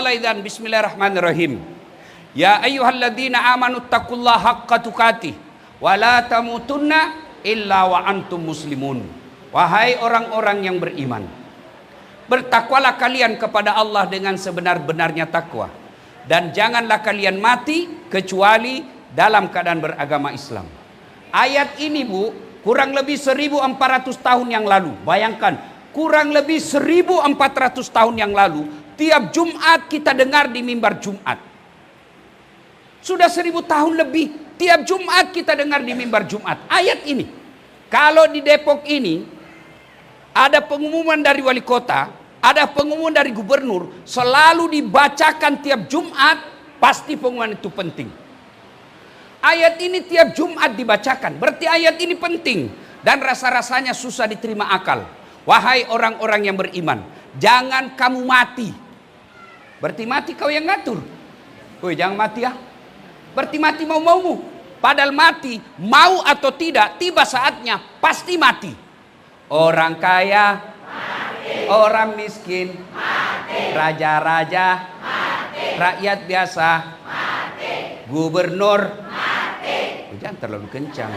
Mulai dan bismillahirrahmanirrahim. Ya ayyuhalladzina amanu taqullaha haqqa tuqatih wa la tamutunna illa wa antum muslimun. Wahai orang-orang yang beriman, bertakwalah kalian kepada Allah dengan sebenar-benarnya takwa, dan janganlah kalian mati kecuali dalam keadaan beragama Islam. Ayat ini, Bu, kurang lebih 1400 tahun yang lalu. Bayangkan, kurang lebih 1400 tahun yang lalu, tiap Jumat kita dengar di mimbar Jumat. Sudah 1000 tahun lebih, tiap Jumat kita dengar di mimbar Jumat ayat ini. Kalau di Depok ini ada pengumuman dari wali kota, ada pengumuman dari gubernur, selalu dibacakan tiap Jumat, pasti pengumuman itu penting. Ayat ini tiap Jumat dibacakan, berarti ayat ini penting dan rasa-rasanya susah diterima akal. Wahai orang-orang yang beriman, jangan kamu mati. Berarti mati kau yang ngatur. Woi, jangan mati ya. Berarti mati mau-maumu. Padahal mati, mau atau tidak, tiba saatnya pasti mati. Orang kaya, mati. Orang miskin, mati. Raja-raja, mati. Rakyat biasa, mati. Gubernur, mati. Jangan terlalu kencang.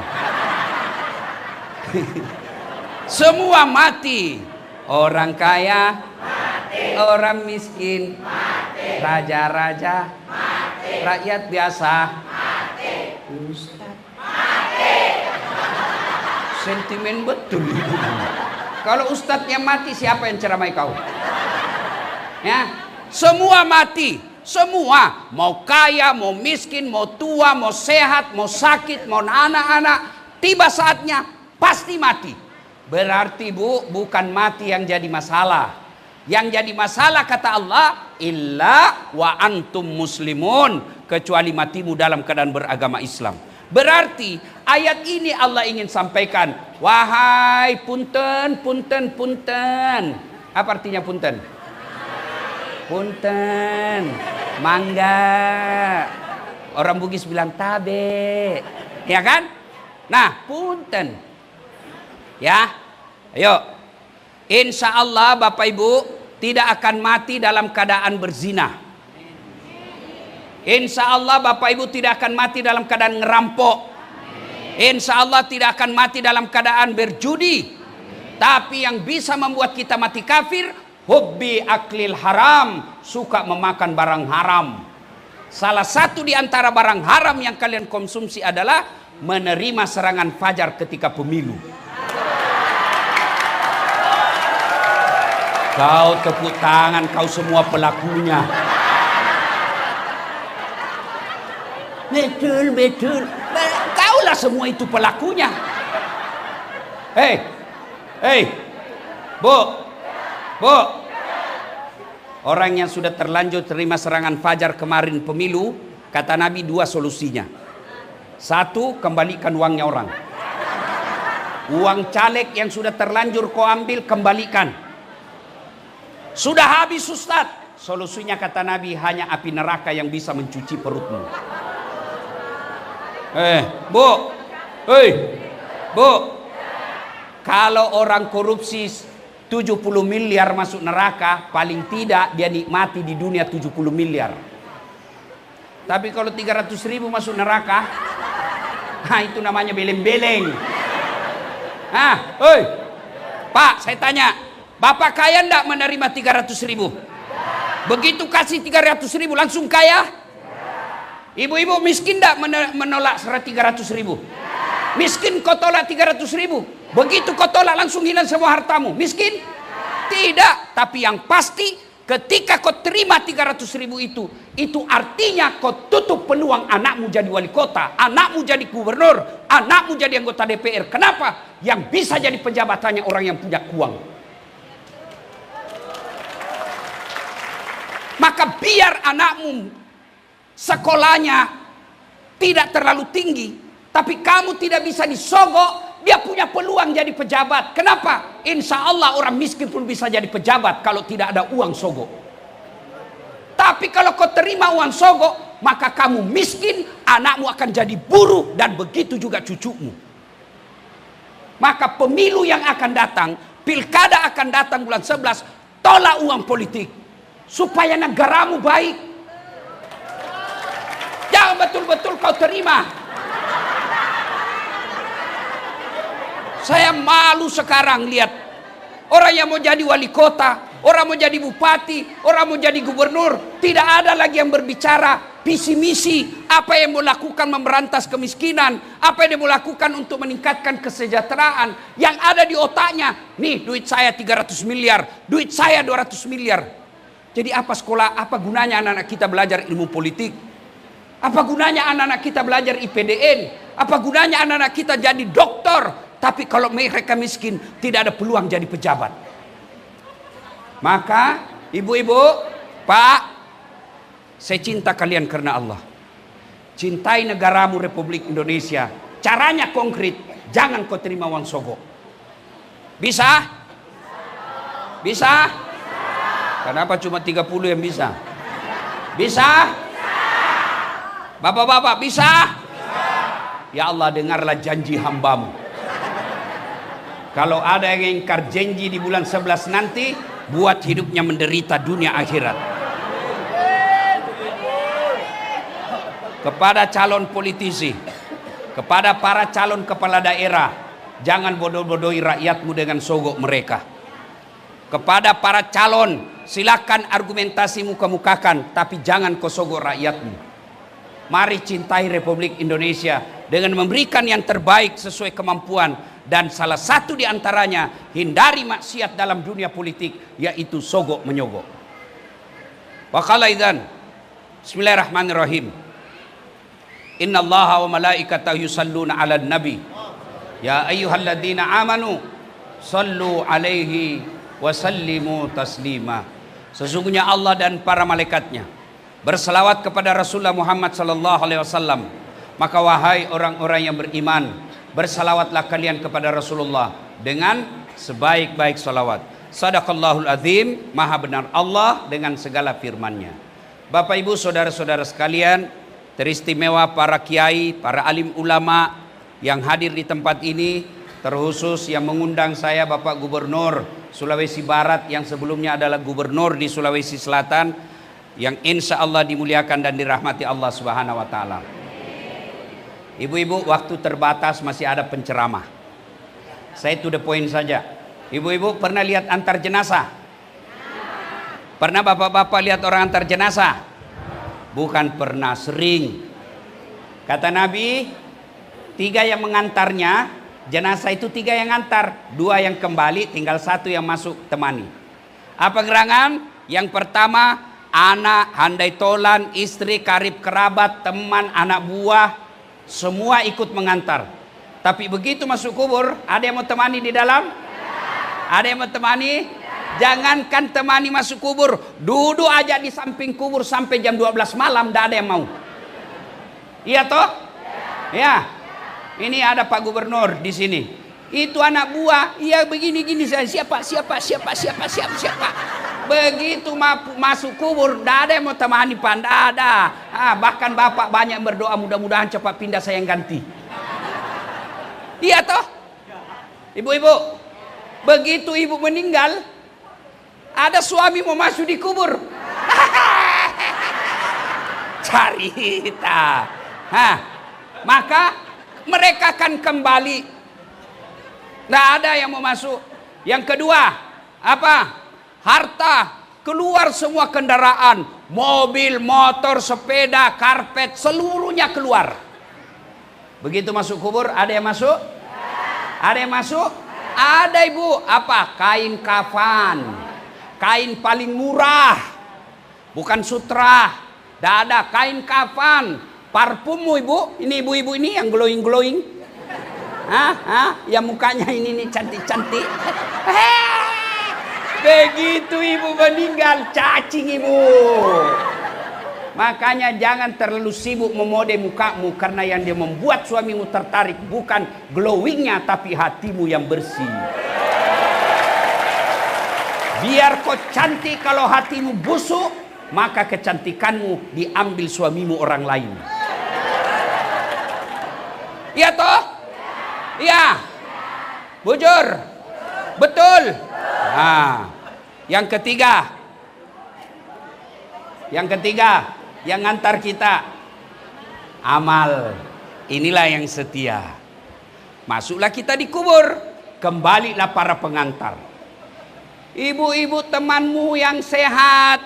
Semua mati. Orang kaya, mati. Orang miskin, mati. Raja-raja, mati. Rakyat biasa, mati. Ustaz, mati. Sentimen betul. Kalau ustadznya mati, siapa yang ceramai kau? Ya, semua mati. Semua, mau kaya, mau miskin, mau tua, mau sehat, mau sakit, mau anak-anak, tiba saatnya pasti mati. Berarti, Bu, bukan mati yang jadi masalah. Yang jadi masalah kata Allah, illa wa antum muslimun, kecuali matimu dalam keadaan beragama Islam. Berarti ayat ini Allah ingin sampaikan, wahai punten, punten, punten. Apa artinya punten? Punten, mangga. Orang Bugis bilang tabe, ya kan? Nah, punten. Ya, ayo. Insya Allah Bapak Ibu tidak akan mati dalam keadaan berzina. Insya Allah Bapak Ibu tidak akan mati dalam keadaan ngerampok. Insya Allah tidak akan mati dalam keadaan berjudi. Tapi yang bisa membuat kita mati kafir, hubbi aklil haram, suka memakan barang haram. Salah satu di antara barang haram yang kalian konsumsi adalah menerima serangan fajar ketika pemilu. Kau tepuk tangan, kau semua pelakunya. Betul, betul. Kaulah semua itu pelakunya. Hei, Bu. Orang yang sudah terlanjur terima serangan fajar kemarin pemilu, kata Nabi 2 solusinya. 1, kembalikan uangnya orang. Uang caleg yang sudah terlanjur kau ambil, kembalikan. Sudah habis Ustaz. Solusinya kata Nabi, hanya api neraka yang bisa mencuci perutmu. Bu, kalau orang korupsi 70 miliar masuk neraka, paling tidak dia nikmati di dunia 70 miliar. Tapi kalau 300.000 masuk neraka, itu namanya beleng-beleng. Pak, saya tanya, Bapak kaya enggak menerima 300.000? Begitu kasih 300.000 langsung kaya? Ibu-ibu miskin enggak menolak 300.000? Miskin kau tolak 300.000, begitu kau tolak langsung hilang semua hartamu. Miskin? Tidak. Tapi yang pasti ketika kau terima 300.000 itu artinya kau tutup peluang anakmu jadi wali kota, anakmu jadi gubernur, anakmu jadi anggota DPR. Kenapa? Yang bisa jadi pejabatannya orang yang punya uang. Maka biar anakmu sekolahnya tidak terlalu tinggi, tapi kamu tidak bisa disogok, dia punya peluang jadi pejabat. Kenapa? Insya Allah orang miskin pun bisa jadi pejabat kalau tidak ada uang sogok. Tapi kalau kau terima uang sogok, maka kamu miskin, anakmu akan jadi buruh, dan begitu juga cucumu. Maka pemilu yang akan datang, pilkada akan datang bulan 11, tolak uang politik. supaya negaramu baik. Jangan betul-betul kau terima. Saya malu sekarang lihat orang yang mau jadi wali kota, orang mau jadi bupati, orang mau jadi gubernur, tidak ada lagi yang berbicara visi misi, apa yang mau lakukan memberantas kemiskinan, apa yang mau lakukan untuk meningkatkan kesejahteraan. Yang ada di otaknya, nih duit saya 300 miliar, duit saya 200 miliar. Jadi apa sekolah, apa gunanya anak-anak kita belajar ilmu politik? Apa gunanya anak-anak kita belajar IPDN? Apa gunanya anak-anak kita jadi dokter? Tapi kalau mereka miskin, tidak ada peluang jadi pejabat. Maka ibu-ibu, Pak, saya cinta kalian karena Allah. Cintai negaramu Republik Indonesia. Caranya konkret, jangan kau terima uang sogok. Bisa? Bisa? Kenapa cuma 30 yang bisa? Bisa? Bapak-bapak bisa? Ya Allah, dengarlah janji hambamu. Kalau ada yang ingkar janji di bulan 11 nanti, buat hidupnya menderita dunia akhirat. Kepada calon politisi, kepada para calon kepala daerah, jangan bodoh-bodohi rakyatmu dengan sogok mereka. Kepada para calon, silakan argumentasimu kemukakan, tapi jangan kau sogok rakyatmu. Mari cintai Republik Indonesia dengan memberikan yang terbaik sesuai kemampuan, dan salah satu di antaranya hindari maksiat dalam dunia politik, yaitu sogok menyogok. Wa qala idzan bismillahirrahmanirrahim. Innallaha wa malaikatahu yusalluna 'alan nabi. Ya ayyuhalladzina amanu sallu 'alaihi wa sallimu taslima. Sesungguhnya Allah dan para malaikatnya berselawat kepada Rasulullah Muhammad sallallahu alaihi wasallam. Maka wahai orang-orang yang beriman, bersalawatlah kalian kepada Rasulullah dengan sebaik-baik salawat. Sadaqallahul azim, maha benar Allah dengan segala firman-Nya. Bapak Ibu saudara-saudara sekalian, teristimewa para kiai, para alim ulama yang hadir di tempat ini, terkhusus yang mengundang saya Bapak Gubernur Sulawesi Barat yang sebelumnya adalah gubernur di Sulawesi Selatan, yang insya Allah dimuliakan dan dirahmati Allah Subhanahu wa Ta'ala. Ibu-ibu, waktu terbatas, masih ada penceramah. Saya to the point saja. Ibu-ibu pernah lihat antar jenazah? Pernah bapak-bapak lihat orang antar jenazah? Bukan pernah, sering. Kata Nabi, 3 yang mengantarnya, jenazah itu 3 yang antar, 2 yang kembali, tinggal 1 yang masuk temani. Apa gerangan? Yang pertama, anak, handai tolan, istri, karib kerabat, teman, anak buah, semua ikut mengantar. Tapi begitu masuk kubur, ada yang mau temani di dalam? Ada yang mau temani? Jangankan temani masuk kubur, duduk aja di samping kubur sampai jam 12 malam, tidak ada yang mau. Iya toh? Ya. Ini ada Pak Gubernur di sini. Itu anak buah, iya begini-gini saya, siapa. Begitu masuk kubur, tidak ada yang mau temani, Pak, tidak ada. Bahkan bapak banyak berdoa, mudah-mudahan cepat pindah saya yang ganti. Iya toh? Ibu-ibu, begitu ibu meninggal, ada suami mau masuk di kubur. Cerita. Maka mereka akan kembali. Tidak ada yang mau masuk. Yang kedua, apa? Harta, keluar semua kendaraan, mobil, motor, sepeda, karpet, seluruhnya keluar. Begitu masuk kubur, ada yang masuk? Ada yang masuk? Ada, ibu. Apa? Kain kafan, kain paling murah, bukan sutra. Tidak ada, kain kafan, parfummu ibu. Ini ibu-ibu ini yang glowing. Yang mukanya ini cantik-cantik. Begitu ibu meninggal, cacing ibu. Makanya jangan terlalu sibuk memode mukamu, karena yang dia membuat suamimu tertarik bukan glowingnya, tapi hatimu yang bersih. Biar kau cantik, kalau hatimu busuk, maka kecantikanmu diambil suamimu orang lain. Iya toh? Iya. Bujur. Betul. Yang ketiga, Yang ketiga, yang ngantar kita amal. Inilah yang setia. Masuklah kita di kubur, kembalilah para pengantar. Ibu-ibu temanmu yang sehat,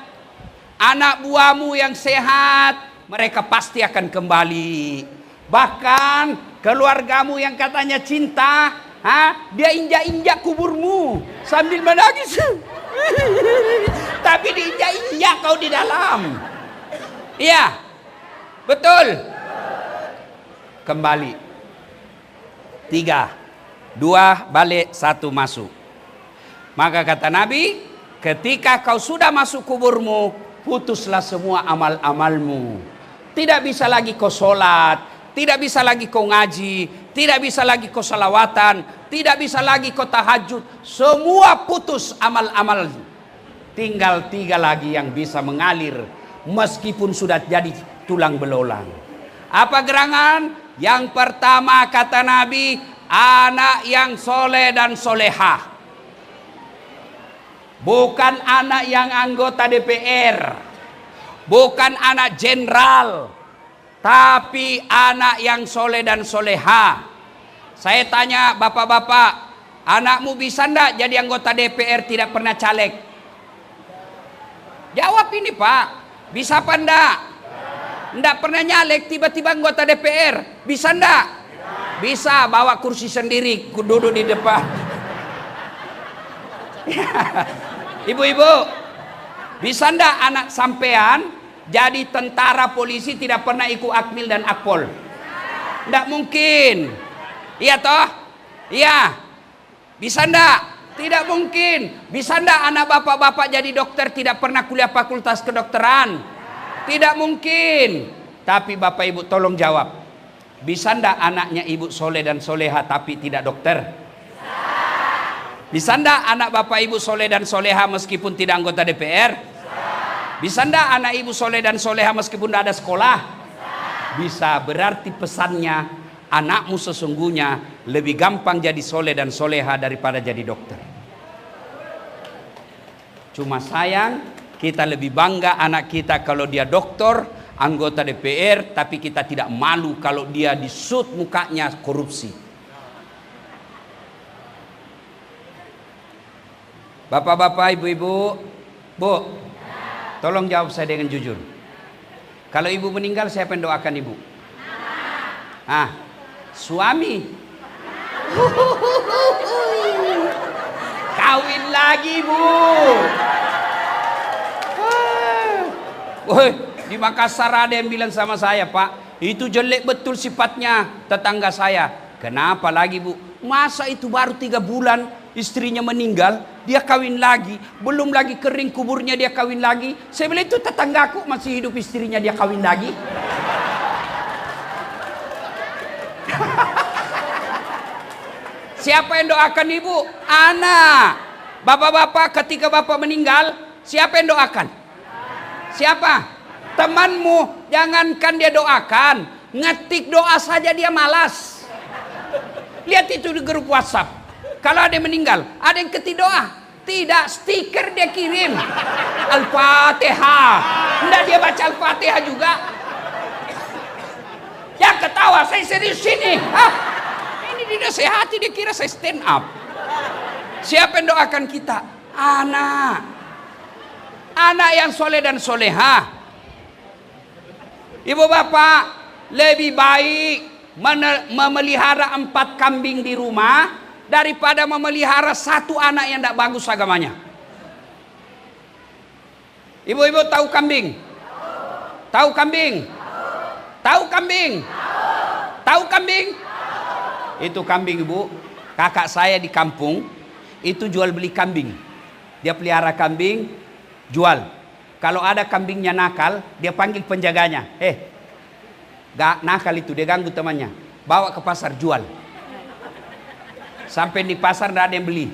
anak buahmu yang sehat, mereka pasti akan kembali. Bahkan keluargamu yang katanya cinta, dia injak-injak kuburmu sambil menangis. Tapi diinjak-injak kau di dalam. Iya, betul. Kembali. 3, 2 balik, 1 masuk. Maka kata Nabi, ketika kau sudah masuk kuburmu, putuslah semua amal-amalmu. Tidak bisa lagi kau sholat, tidak bisa lagi kau ngaji, tidak bisa lagi kau salawatan, tidak bisa lagi kau tahajud. Semua putus amal-amal. Tinggal 3 lagi yang bisa mengalir meskipun sudah jadi tulang belulang. Apa gerangan? Yang pertama kata Nabi, anak yang soleh dan solehah. Bukan anak yang anggota DPR, bukan anak jenderal, tapi anak yang soleh dan soleha. Saya tanya bapak-bapak, anakmu bisa ndak jadi anggota DPR tidak pernah caleg? Jawab ini Pak, bisa apa ndak? Ndak pernah nyalek, tiba-tiba anggota DPR, bisa ndak? Bisa, bawa kursi sendiri, duduk di depan. Ibu-ibu, bisa ndak anak sampean jadi tentara polisi tidak pernah ikut akmil dan akpol? Ndak mungkin. Iya toh? Iya. Bisa ndak? Tidak mungkin. Bisa ndak anak bapak-bapak jadi dokter tidak pernah kuliah fakultas kedokteran? Tidak mungkin. Tapi bapak ibu tolong jawab. Bisa ndak anaknya ibu soleh dan soleha tapi tidak dokter? Bisa ndak anak bapak ibu soleh dan soleha meskipun tidak anggota DPR? Bisa ndak anak ibu soleh dan soleha meskipun tidak ada sekolah? Bisa. Berarti pesannya, anakmu sesungguhnya lebih gampang jadi soleh dan soleha daripada jadi dokter. Cuma sayang, kita lebih bangga anak kita kalau dia doktor, anggota DPR, tapi kita tidak malu kalau dia disut mukanya korupsi. Bapak-bapak, ibu-ibu, Bu, tolong jawab saya dengan jujur. Kalau ibu meninggal, siapa yang doakan ibu? Suami. Kawin lagi, Bu. Woi, di Makassar ada yang bilang sama saya, Pak, itu jelek betul sifatnya tetangga saya. Kenapa lagi, Bu? Masa itu baru 3 bulan istrinya meninggal, dia kawin lagi, belum lagi kering kuburnya dia kawin lagi. Saya bilang itu tetanggaku masih hidup istrinya dia kawin lagi. Siapa yang doakan ibu? Anak. Bapak-bapak ketika bapak meninggal, siapa yang doakan? Siapa? Temanmu. Jangankan dia doakan, ngetik doa saja dia malas. Lihat itu di grup WhatsApp. Kalau ada yang meninggal, ada yang ketik doa. Tidak, stiker dia kirim. Al-Fatihah. Enggak dia baca Al-Fatihah juga. Ya ketawa, saya serius sini. Ini dinasehati, dia kira saya stand up. Siapa yang doakan kita? Anak. Anak yang soleh dan soleha. Ibu bapak, lebih baik memelihara 4 kambing di rumah daripada memelihara 1 anak yang tidak bagus agamanya. Ibu-ibu tahu kambing? Tahu kambing? Tahu kambing? Tahu kambing? Itu kambing, ibu. Kakak saya di kampung itu jual beli kambing. Dia pelihara kambing, jual. Kalau ada kambingnya nakal, dia panggil penjaganya. Gak nakal itu, dia ganggu temannya. Bawa ke pasar, jual. Sampai di pasar tidak ada yang beli.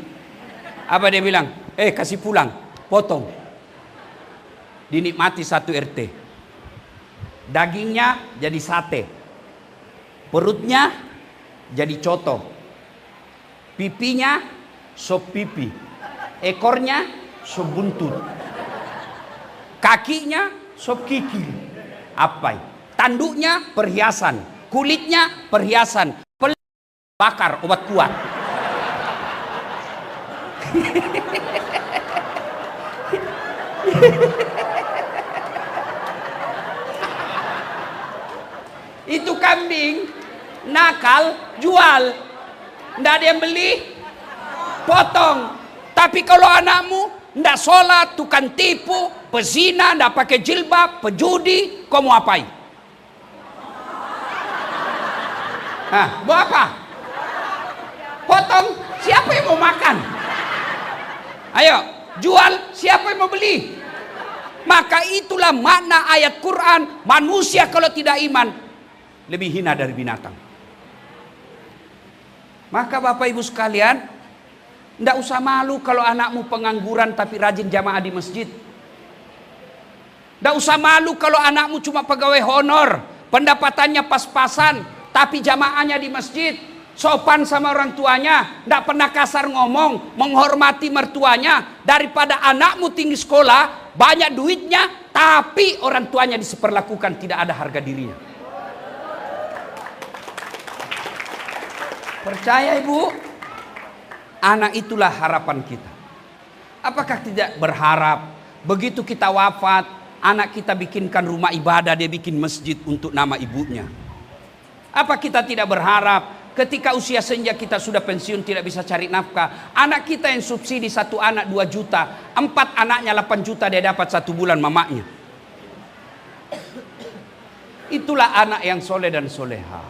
Apa dia bilang? Kasih pulang, potong. Dinikmati 1 RT. Dagingnya jadi sate. Perutnya jadi coto. Pipinya sop pipi. Ekornya sop buntut. Kakinya Sop kikil. Apa? Tanduknya perhiasan, kulitnya perhiasan, bakar obat kuat. Itu kambing nakal, jual. Nggak ada yang beli, potong. Tapi kalau anakmu nggak sholat, tukang tipu, pezina, nggak pakai jilbab, pejudi, kau mau apain? Mau apa? Potong, siapa yang mau makan? Ayo, jual, siapa yang mau beli? Maka itulah makna ayat Quran, manusia kalau tidak iman lebih hina dari binatang. Maka Bapak Ibu sekalian, tidak usah malu kalau anakmu pengangguran tapi rajin jamaah di masjid. Tidak usah malu kalau anakmu cuma pegawai honor, pendapatannya pas-pasan, tapi jamaahnya di masjid, sopan sama orang tuanya, tidak pernah kasar ngomong, menghormati mertuanya. Daripada anakmu tinggi sekolah, banyak duitnya, tapi orang tuanya diseperlakukan tidak ada harga dirinya. Percaya Ibu, anak itulah harapan kita. Apakah tidak berharap begitu kita wafat, anak kita bikinkan rumah ibadah, dia bikin masjid untuk nama ibunya? Apa kita tidak berharap ketika usia senja kita sudah pensiun tidak bisa cari nafkah, anak kita yang subsidi 1 anak 2 juta, 4 anaknya 8 juta dia dapat 1 bulan mamanya. Itulah anak yang soleh dan soleha.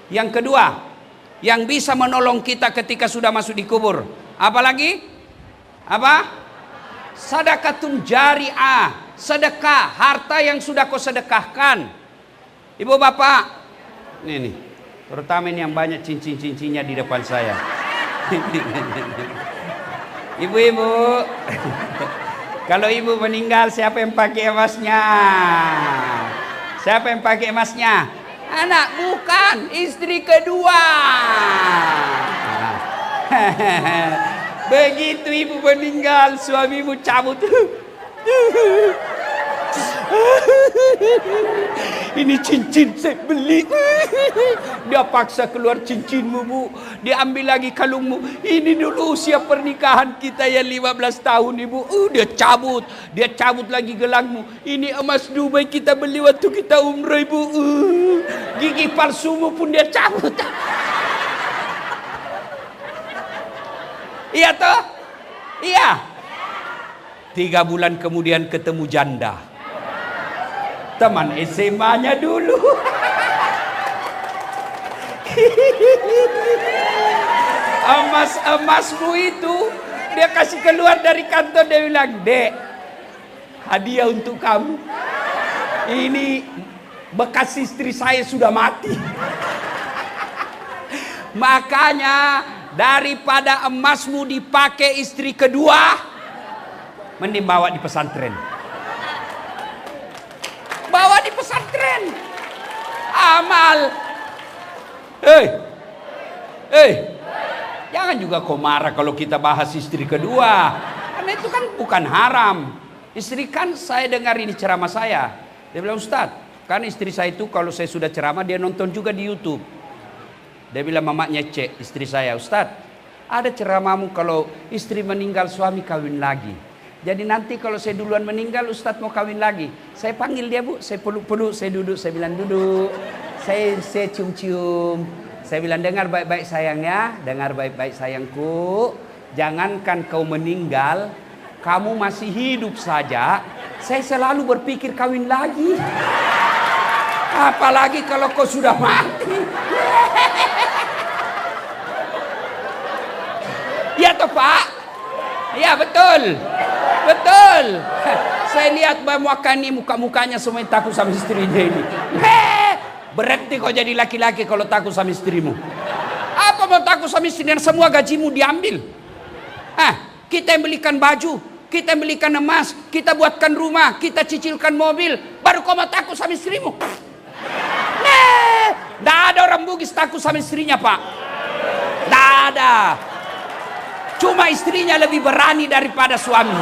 Yang kedua, yang bisa menolong kita ketika sudah masuk di kubur. Apalagi? Apa? Sedekatun jariah, sedekah, harta yang sudah kau sedekahkan. Ibu bapak, ini terutama ini yang banyak cincin-cincinnya di depan saya. Ibu-ibu, kalau ibu meninggal siapa yang pakai emasnya? Siapa yang pakai emasnya? Anak, bukan, istri kedua. Begitu ibu meninggal, suamimu cabut. Ini cincin saya beli. Dia paksa keluar cincinmu, Bu. Dia ambil lagi kalungmu. Ini dulu usia pernikahan kita yang 15 tahun, Ibu. Dia cabut. Dia cabut lagi gelangmu. Ini emas Dubai kita beli waktu kita umroh, Ibu. Gigi palsumu pun dia cabut. Iya toh? Iya. 3 bulan kemudian ketemu janda. Teman SMA-nya dulu. Emasmu itu dia kasih keluar dari kantor, dia bilang, "Dek, hadiah untuk kamu. Ini bekas istri saya sudah mati." Makanya daripada emasmu dipakai istri kedua, mending bawa di pesantren. Bawa di pesantren. Amal. Jangan juga kau marah kalau kita bahas istri kedua. Karena itu kan bukan haram. Istri kan saya dengar ini ceramah saya. Dia bilang, "Ustaz, kan istri saya itu kalau saya sudah ceramah dia nonton juga di YouTube." Dia bilang, mamanya cek istri saya, "Ustaz, ada ceramahmu kalau istri meninggal suami kawin lagi. Jadi nanti kalau saya duluan meninggal, Ustadz mau kawin lagi." Saya panggil dia, Bu, saya peluk-peluk, saya duduk, saya bilang, "Duduk." Saya cium-cium. Saya bilang, "Dengar baik-baik sayangnya, dengar baik-baik sayangku. Jangankan kau meninggal, kamu masih hidup saja, saya selalu berpikir kawin lagi. Apalagi kalau kau sudah mati." Iya toh, Pak? Iya, betul. Betul. Saya lihat muka-mukanya semua takut sama istrinya ini. Berarti kau jadi laki-laki kalau takut sama istrimu. Apa mau takut sama istrinya? Semua gajimu diambil. Kita yang belikan baju, kita yang belikan emas, kita buatkan rumah, kita cicilkan mobil, baru kau mau takut sama istrimu? Tidak ada orang Bugis takut sama istrinya, Pak. Tidak ada. Cuma istrinya lebih berani daripada suami.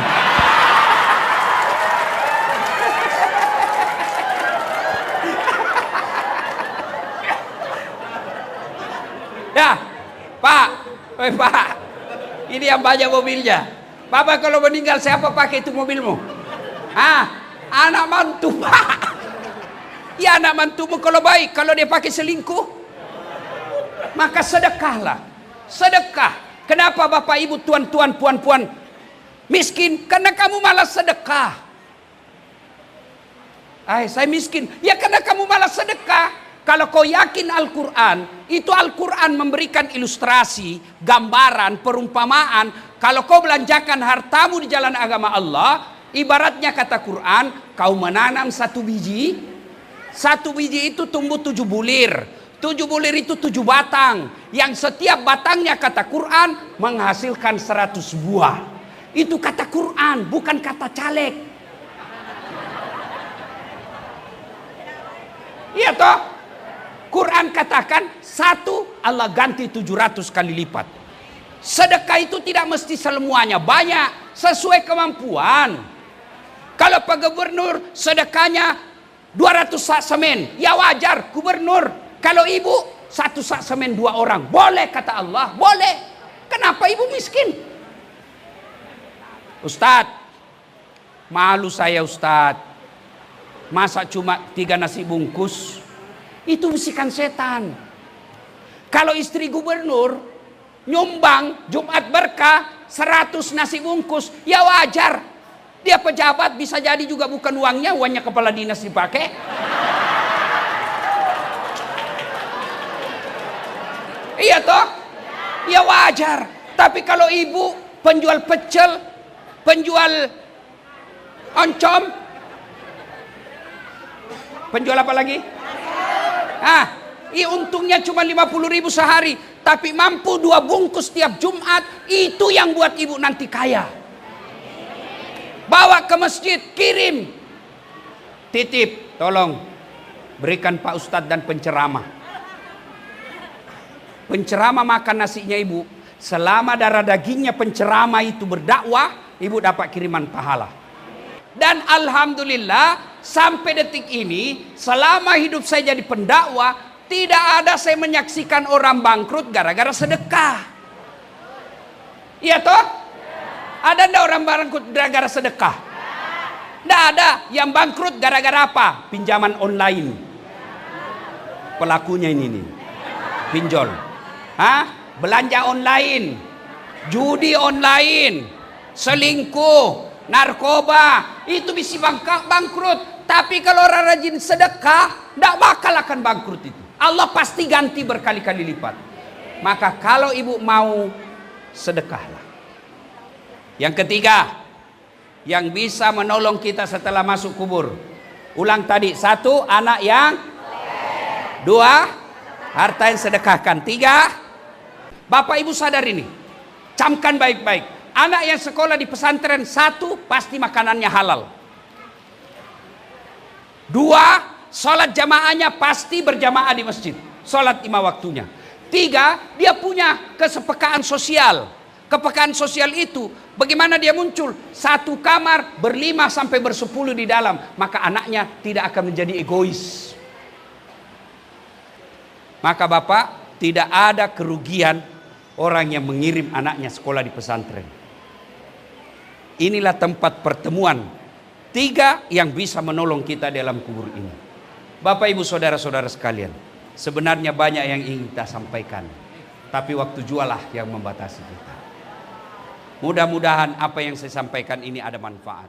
Pak, Pak, ini yang banyak mobilnya. Bapak kalau meninggal siapa pakai itu mobilmu? Anak mantu, Pak. Ya anak mantumu kalau baik, kalau dia pakai selingkuh, maka sedekahlah. Sedekah. Kenapa Bapak Ibu, tuan-tuan, puan-puan miskin? Karena kamu malas sedekah. Saya miskin. Ya karena kamu malas sedekah. Kalau kau yakin Al-Quran, itu Al-Quran memberikan ilustrasi, gambaran, perumpamaan. Kalau kau belanjakan hartamu di jalan agama Allah, ibaratnya kata Quran, kau menanam satu biji. Satu biji itu tumbuh 7 bulir. 7 bulir itu 7 batang. Yang setiap batangnya kata Quran menghasilkan 100 buah. Itu kata Quran, bukan kata caleg. Iya toh? Quran katakan satu Allah ganti 700 kali lipat. Sedekah itu tidak mesti semuanya banyak, sesuai kemampuan. Kalau Pak Gubernur sedekahnya 200 sak semen, ya wajar gubernur. Kalau ibu 1 sak semen 2 orang, boleh kata Allah, boleh. Kenapa ibu miskin? Ustadz, malu saya Ustadz. Masa cuma 3 nasi bungkus? Itu bisikan setan. Kalau istri gubernur nyumbang Jumat berkah 100 nasi bungkus, ya wajar. Dia pejabat, bisa jadi juga bukan uangnya kepala dinas dipakai. Iya toh? Ya wajar. Tapi kalau ibu penjual pecel, penjual oncom, penjual apa lagi? Untungnya cuma 50.000 sehari, tapi mampu 2 bungkus tiap Jumat. Itu yang buat ibu nanti kaya. Bawa ke masjid, kirim, titip, tolong berikan Pak Ustadz dan penceramah. Penceramah makan nasinya ibu. Selama darah dagingnya penceramah itu berdakwah, ibu dapat kiriman pahala. Dan alhamdulillah sampai detik ini, selama hidup saya jadi pendakwah, tidak ada saya menyaksikan orang bangkrut gara-gara sedekah. Iya toh? Ada enggak orang bangkrut gara-gara sedekah? Tidak ada. Yang bangkrut gara-gara apa? Pinjaman online. Pelakunya ini nih. Pinjol. Belanja online. Judi online. Selingkuh. Narkoba, itu bisa bangkrut. Tapi kalau orang rajin sedekah, tidak bakal akan bangkrut itu. Allah pasti ganti berkali-kali lipat. Maka kalau ibu mau, sedekahlah. Yang ketiga, yang bisa menolong kita setelah masuk kubur. Ulang tadi, 1, anak yang 2, harta yang sedekahkan. 3, Bapak Ibu sadar ini, camkan baik-baik. Anak yang sekolah di pesantren, 1, pasti makanannya halal. 2, sholat jamaahnya pasti berjamaah di masjid. Sholat 5 waktunya. 3, dia punya kesepekaan sosial. Kepekaan sosial itu, bagaimana dia muncul? 1 kamar, 5 sampai 10 di dalam. Maka anaknya tidak akan menjadi egois. Maka Bapak, tidak ada kerugian orang yang mengirim anaknya sekolah di pesantren. Inilah tempat pertemuan 3 yang bisa menolong kita dalam kubur ini. Bapak Ibu saudara-saudara sekalian, sebenarnya banyak yang ingin kita sampaikan, tapi waktu jualah yang membatasi kita. Mudah-mudahan apa yang saya sampaikan ini ada manfaat.